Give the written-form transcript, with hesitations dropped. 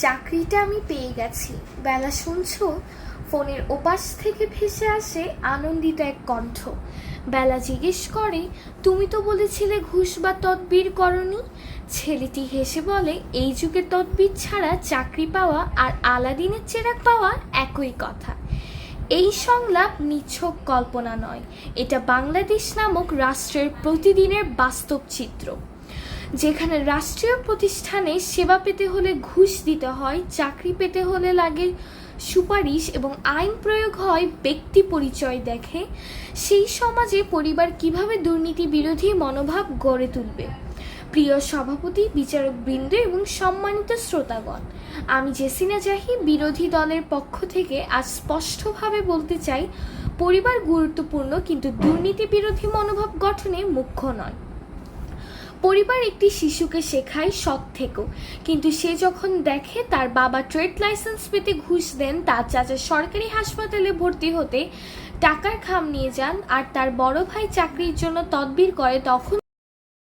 চাকরিটা আমি পেয়ে গেছি। বেলা শুনছো? ফোনের ওপাশ থেকে ভেসে আসে আনন্দিত এক কণ্ঠ। বেলা জিজ্ঞেস করে, তুমি তো বলেছিলে ঘুষ বা তদবির করনি। ছেলেটি হেসে বলে, এই যুগে তদবির ছাড়া চাকরি পাওয়া আর আলাদিনের চেরাগ পাওয়া একই কথা। এই সংলাপ নিছক কল্পনা নয়, এটা বাংলাদেশ নামক রাষ্ট্রের প্রতিদিনের বাস্তব চিত্র, যেখানে রাষ্ট্রীয় প্রতিষ্ঠানে সেবা পেতে হলে ঘুষ দিতে হয়, চাকরি পেতে হলে লাগে সুপারিশ এবং আইন প্রয়োগ হয় ব্যক্তি পরিচয় দেখে। সেই সমাজে পরিবার কিভাবে দুর্নীতি বিরোধী মনোভাব গড়ে তুলবে? প্রিয় সভাপতি, বিচারক বৃন্দ এবং সম্মানিত শ্রোতাগণ, আমি জেসিনা জাহি বিরোধী দলের পক্ষ থেকে আজ স্পষ্টভাবে বলতে চাই, পরিবার গুরুত্বপূর্ণ, কিন্তু দুর্নীতি বিরোধী মনোভাব গঠনে মুখ্য নয়। পরিবার একটি শিশুকে শেখায় সৎ থেকেও, কিন্তু সে যখন দেখে তার বাবা ট্রেড লাইসেন্স পেতে ঘুষ দেন, তার চাচা সরকারি হাসপাতালে ভর্তি হতে টাকার খাম নিয়ে যান, আর তার বড় ভাই চাকরির জন্য তদবির করে, তখন